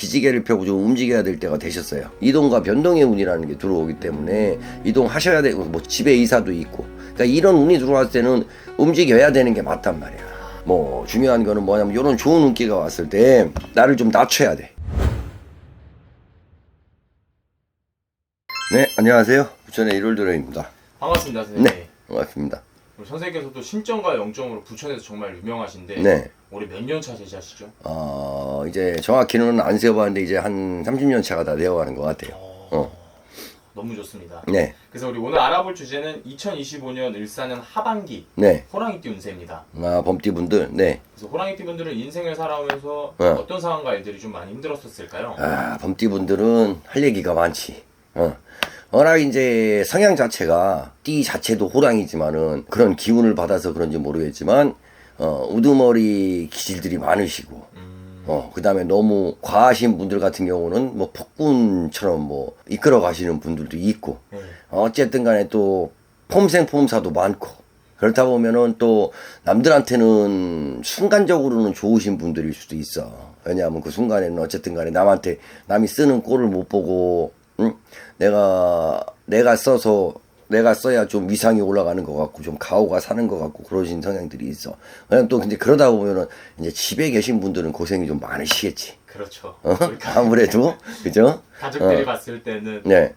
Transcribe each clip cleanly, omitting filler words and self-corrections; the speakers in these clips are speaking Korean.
기지개를 펴고 좀 움직여야 될 때가 되셨어요. 이동과 변동의 운이라는 게 들어오기 때문에 이동하셔야 되고 뭐 집에 이사도 있고, 그러니까 이런 운이 들어왔을 때는 움직여야 되는 게 맞단 말이야. 뭐 중요한 거는 뭐냐면 이런 좋은 운기가 왔을 때 나를 좀 낮춰야 돼. 네, 안녕하세요. 부천의 1월드로입니다. 반갑습니다, 선생님. 네, 반갑습니다. 우리 선생님께서도 신점과 영점으로 부천에서 정말 유명하신데 네. 올해 몇 년 차 되시죠? 이제 정확히는 안 세어봤는데 이제 한 30년 차가 다 되어가는 것 같아요. 너무 좋습니다. 네. 그래서 우리 오늘 알아볼 주제는 2025년 을사년 하반기 네. 호랑이띠 운세입니다. 범띠분들, 네. 그래서 호랑이띠 분들은 인생을 살아오면서 어떤 상황과 일들이 좀 많이 힘들었었을까요? 범띠분들은 할 얘기가 많지. 워낙 이제 성향 자체가 띠 자체도 호랑이지만은 그런 기운을 받아서 그런지 모르겠지만 우두머리 기질들이 많으시고 그 다음에 너무 과하신 분들 같은 경우는 뭐 폭군처럼 뭐 이끌어 가시는 분들도 있고 어쨌든 간에 또 폼생폼사도 많고 그렇다 보면은 또 남들한테는 순간적으로는 좋으신 분들일 수도 있어. 왜냐하면 그 순간에는 어쨌든 간에 남한테 남이 쓰는 꼴을 못 보고 내가 써야 좀 위상이 올라가는 것 같고 좀 가오가 사는 것 같고 그러신 성향들이 있어. 왜냐면 또 이제 그러다 보면은 이제 집에 계신 분들은 고생이 좀 많으시겠지. 그렇죠. 아무래도 그죠? 가족들이 봤을 때는 네.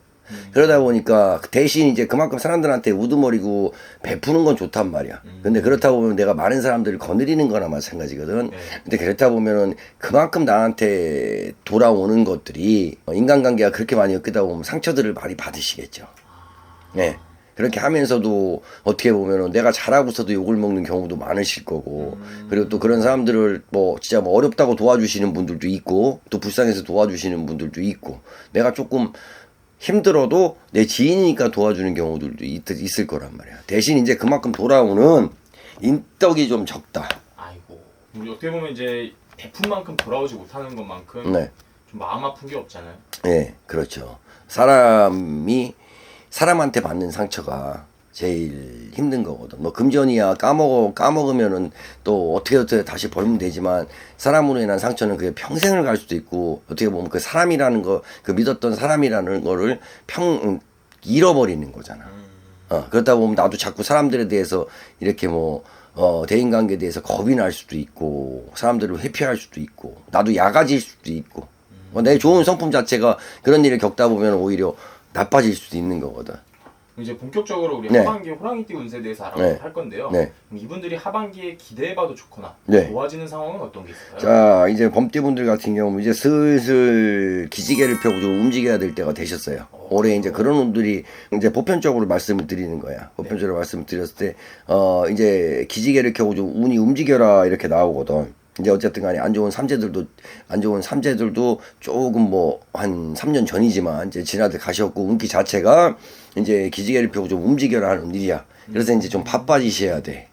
그러다 보니까 대신 이제 그만큼 사람들한테 우두머리고 베푸는 건 좋단 말이야. 근데 그렇다 보면 내가 많은 사람들을 거느리는 거나 마찬가지거든. 근데 그렇다 보면은 그만큼 나한테 돌아오는 것들이 인간관계가 그렇게 많이 엮이다 보면 상처들을 많이 받으시겠죠. 네. 그렇게 하면서도 어떻게 보면은 내가 잘하고서도 욕을 먹는 경우도 많으실 거고, 그리고 또 그런 사람들을 뭐 진짜 뭐 어렵다고 도와주시는 분들도 있고, 또 불쌍해서 도와주시는 분들도 있고, 내가 조금 힘들어도 내 지인이니까 도와주는 경우들도 있을 거란 말이야. 대신 이제 그만큼 돌아오는 인덕이 좀 적다. 아이고. 우리 어떻게 보면 이제 베푼 만큼 돌아오지 못하는 것만큼 네. 좀 마음 아픈 게 없잖아요. 네, 그렇죠. 사람한테 받는 상처가 제일 힘든 거거든. 뭐 금전이야 까먹으면은 또 어떻게 다시 벌면 되지만 사람으로 인한 상처는 그게 평생을 갈 수도 있고 어떻게 보면 그 사람이라는 거, 그 믿었던 사람이라는 거를 잃어버리는 거잖아. 그러다 보면 나도 자꾸 사람들에 대해서 이렇게 대인관계에 대해서 겁이 날 수도 있고 사람들을 회피할 수도 있고 나도 야가질 수도 있고 내 좋은 성품 자체가 그런 일을 겪다 보면 오히려 나빠질 수도 있는 거거든. 이제 본격적으로 우리 네. 하반기 호랑이띠 운세에 대해서 알아볼 건데요. 네. 그럼 이분들이 하반기에 기대해봐도 좋거나 네. 좋아지는 상황은 어떤 게 있을까요? 자, 이제 범띠분들 같은 경우는 이제 슬슬 기지개를 펴고 좀 움직여야 될 때가 되셨어요. 올해 이제 그런 분들이 이제 보편적으로 말씀을 드리는 거야. 보편적으로 말씀을 드렸을 때, 이제 기지개를 켜고 좀 운이 움직여라 이렇게 나오거든. 이제 어쨌든 간에 안 좋은 삼재들도 조금 한 3년 전이지만 이제 지나들 가셨고 운기 자체가 이제 기지개를 펴고 좀 움직여라 하는 일이야. 그래서 이제 좀 바빠지셔야 돼.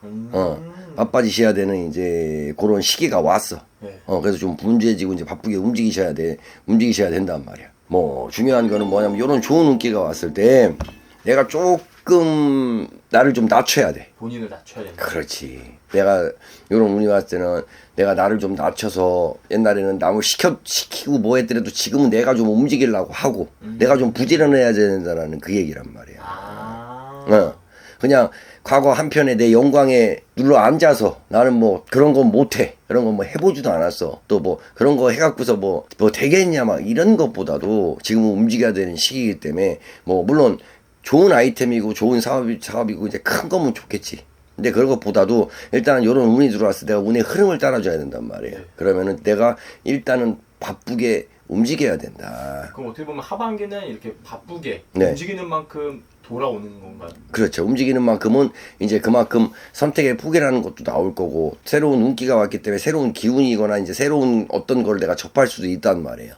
바빠지셔야 되는 이제 그런 시기가 왔어. 그래서 좀 분주해지고 이제 바쁘게 움직이셔야 된단 말이야. 뭐 중요한 거는 뭐냐면 이런 좋은 운기가 왔을 때 내가 조금 나를 좀 낮춰야 돼. 본인을 낮춰야 된다. 그렇지. 내가 이런 운이 왔을 때는 내가 나를 좀 낮춰서 옛날에는 남을 시키고 뭐 했더라도 지금은 내가 좀 움직이려고 하고 내가 좀 부지런해야 된다라는 그 얘기란 말이야. 그냥 과거 한편에 내 영광에 눌러 앉아서 나는 뭐 그런 건 못해. 그런 건 뭐 해보지도 않았어. 또 뭐 그런 거 해갖고서 뭐 되겠냐 막 이런 것보다도 지금은 움직여야 되는 시기이기 때문에 뭐 물론 좋은 아이템이고 좋은 사업이고 이제 큰 거면 좋겠지. 근데 그런 것보다도 일단은 이런 운이 들어왔을 때 내가 운의 흐름을 따라줘야 된단 말이에요. 그러면은 내가 일단은 바쁘게 움직여야 된다. 그럼 어떻게 보면 하반기는 이렇게 바쁘게 네. 움직이는 만큼 돌아오는 건가요? 그렇죠. 움직이는 만큼은 이제 그만큼 선택의 폭이라는 것도 나올 거고 새로운 운기가 왔기 때문에 새로운 기운이거나 이제 새로운 어떤 걸 내가 접할 수도 있단 말이에요.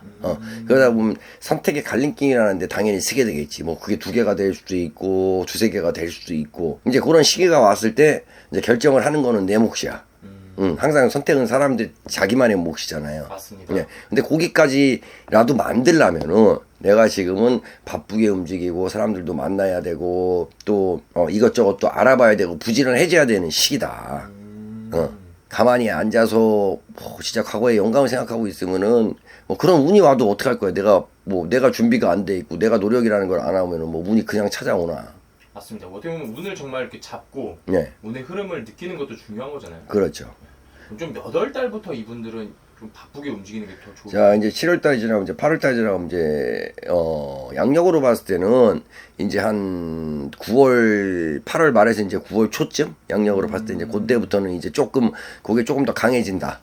그러다 보면 선택의 갈림길이라는 데 당연히 쓰게 되겠지. 뭐 그게 2개가 될 수도 있고 2-3개가 될 수도 있고 이제 그런 시기가 왔을 때 이제 결정을 하는 거는 내 몫이야. 항상 선택은 사람들 자기만의 몫이잖아요. 맞습니다. 예. 근데 거기까지라도 만들려면은 내가 지금은 바쁘게 움직이고 사람들도 만나야 되고 또 이것저것 또 알아봐야 되고 부지런해져야 되는 시기다. 가만히 앉아서 뭐 진짜 과거의 영감을 생각하고 있으면은 뭐 그런 운이 와도 어떡할 거야. 내가 준비가 안 돼 있고 내가 노력이라는 걸 안 하면은 뭐 운이 그냥 찾아오나. 맞습니다. 어떻게 보면 운을 정말 이렇게 잡고 네, 운의 흐름을 느끼는 것도 중요한 거잖아요. 그렇죠. 그럼 좀 몇 월 달부터 이분들은 좀 바쁘게 움직이는 게 더 좋을까요? 자, 이제 7월 달이 지나고 이제 8월 달이 지나고 이제 양력으로 봤을 때는 이제 한 9월 8월 말에서 이제 9월 초쯤 양력으로 봤을 때 이제 그때부터는 이제 조금 그게 조금 더 강해진다.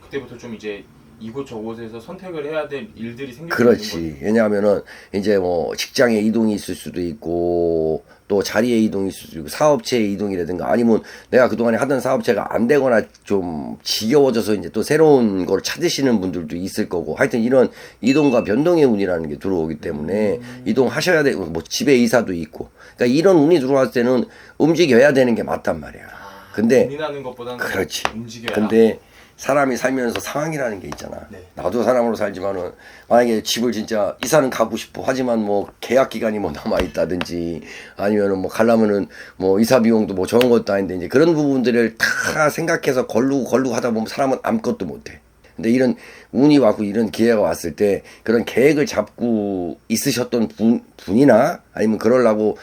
그때부터 좀 이제 이곳 저곳에서 선택을 해야 될 일들이 생길 수 있는 그렇지. 왜냐하면은 이제 뭐 직장의 이동이 있을 수도 있고 또 자리의 이동이 있을 수도 있고 사업체의 이동이라든가 아니면 내가 그동안에 하던 사업체가 안 되거나 좀 지겨워져서 이제 또 새로운 걸 찾으시는 분들도 있을 거고 하여튼 이런 이동과 변동의 운이라는 게 들어오기 때문에 이동하셔야 되고 뭐 집에 이사도 있고 그러니까 이런 운이 들어왔을 때는 움직여야 되는 게 맞단 말이야. 근데 고민하는 것보다는 그렇지. 움직여야. 근데 사람이 살면서 상황이라는 게 있잖아. 네. 나도 사람으로 살지만은 만약에 집을 진짜 이사는 가고 싶어 하지만 뭐 계약 기간이 뭐 남아 있다든지 아니면은 뭐 가려면은 뭐 이사 비용도 뭐 적은 것도 아닌데 이제 그런 부분들을 다 생각해서 걸르고 하다 보면 사람은 아무것도 못 해. 근데 이런 운이 왔고 이런 기회가 왔을 때 그런 계획을 잡고 있으셨던 분이나 아니면 그러려고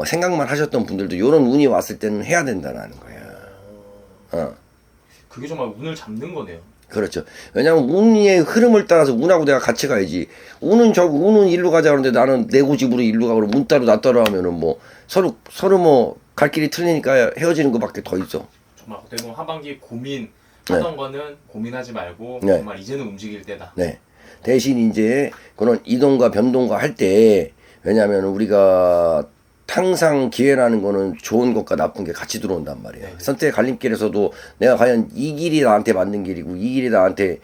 생각만 하셨던 분들도 이런 운이 왔을 때는 해야 된다라는 거야. 그게 정말 운을 잡는 거네요. 그렇죠. 왜냐면 운의 흐름을 따라서 운하고 내가 같이 가야지. 운은 일로 가자 그러는데 나는 내 고집으로 일로 가고 운 따로 나 따로 하면은 뭐 서로 뭐 갈 길이 틀리니까 헤어지는 것밖에 더 있어. 정말 어떻게 보면 하반기 고민하던 거는 고민하지 말고 네. 정말 이제는 움직일 때다. 네. 대신 이제 그런 이동과 변동과 할 때 왜냐하면 우리가 항상 기회라는 거는 좋은 것과 나쁜 게 같이 들어온단 말이에요. 선택의 갈림길에서도 내가 과연 이 길이 나한테 맞는 길이고 이 길이 나한테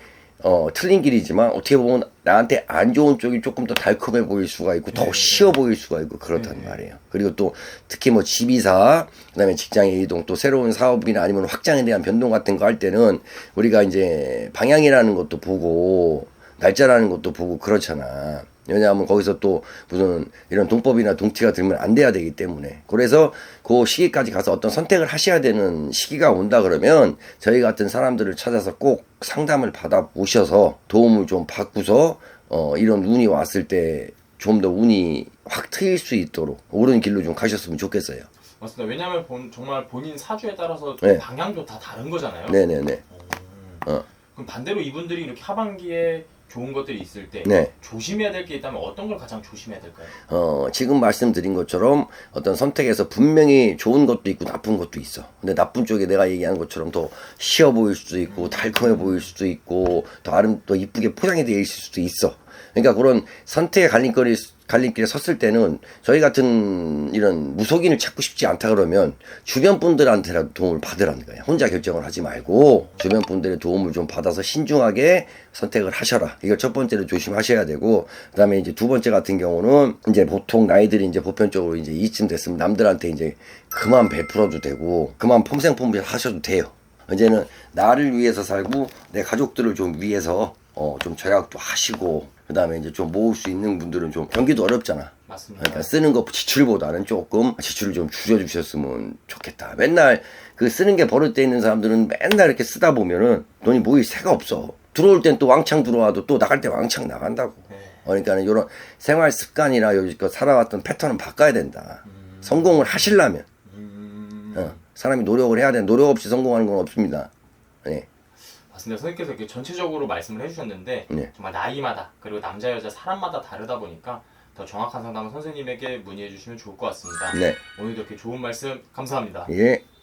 틀린 길이지만 어떻게 보면 나한테 안 좋은 쪽이 조금 더 달콤해 보일 수가 있고 더 쉬워 보일 수가 있고 그렇단 말이에요. 그리고 또 특히 뭐 집이사 그다음에 직장의 이동 또 새로운 사업이나 아니면 확장에 대한 변동 같은 거 할 때는 우리가 이제 방향이라는 것도 보고 날짜라는 것도 보고 그렇잖아. 왜냐하면 거기서 또 무슨 이런 동법이나 동티가 들면 안 돼야 되기 때문에 그래서 그 시기까지 가서 어떤 선택을 하셔야 되는 시기가 온다 그러면 저희 같은 사람들을 찾아서 꼭 상담을 받아 보셔서 도움을 좀 받고서 이런 운이 왔을 때 좀 더 운이 확 트일 수 있도록 옳은 길로 좀 가셨으면 좋겠어요. 맞습니다. 왜냐하면 정말 본인 사주에 따라서 네. 방향도 다 다른 거잖아요. 네네네. 그럼 반대로 이분들이 이렇게 하반기에 좋은 것들이 있을 때 네. 조심해야 될 게 있다면 어떤 걸 가장 조심해야 될까요? 지금 말씀드린 것처럼 어떤 선택에서 분명히 좋은 것도 있고 나쁜 것도 있어. 근데 나쁜 쪽에 내가 얘기한 것처럼 더 쉬워 보일 수도 있고 달콤해 보일 수도 있고 더 이쁘게 포장이 되어 있을 수도 있어. 그러니까 그런 선택의 갈림길에 섰을 때는 저희 같은 이런 무속인을 찾고 싶지 않다 그러면 주변 분들한테라도 도움을 받으라는 거예요. 혼자 결정을 하지 말고 주변 분들의 도움을 좀 받아서 신중하게 선택을 하셔라. 이걸 첫 번째로 조심하셔야 되고 그다음에 이제 두 번째 같은 경우는 이제 보통 나이들이 이제 보편적으로 이제 이쯤 됐으면 남들한테 이제 그만 베풀어도 되고 그만 폼생폼사 하셔도 돼요. 이제는 나를 위해서 살고 내 가족들을 좀 위해서 좀 절약도 하시고 그다음에 이제 좀 모을 수 있는 분들은 좀 경기도 어렵잖아. 맞습니다. 그러니까 쓰는 거 지출보다는 조금 지출을 좀 줄여주셨으면 좋겠다. 맨날 그 쓰는 게 버릇돼 있는 사람들은 맨날 이렇게 쓰다 보면은 돈이 모일 새가 없어. 들어올 땐 또 왕창 들어와도 또 나갈 때 왕창 나간다고. 그러니까는 이런 생활 습관이나 여지껏 살아왔던 패턴은 바꿔야 된다. 성공을 하시려면 사람이 노력을 해야 돼. 노력 없이 성공하는 건 없습니다. 네. 맞습니다. 선생님께서 이렇게 전체적으로 말씀을 해주셨는데 네. 정말 나이마다 그리고 남자 여자 사람마다 다르다 보니까 더 정확한 상담은 선생님에게 문의해 주시면 좋을 것 같습니다. 네. 오늘도 이렇게 좋은 말씀 감사합니다. 예.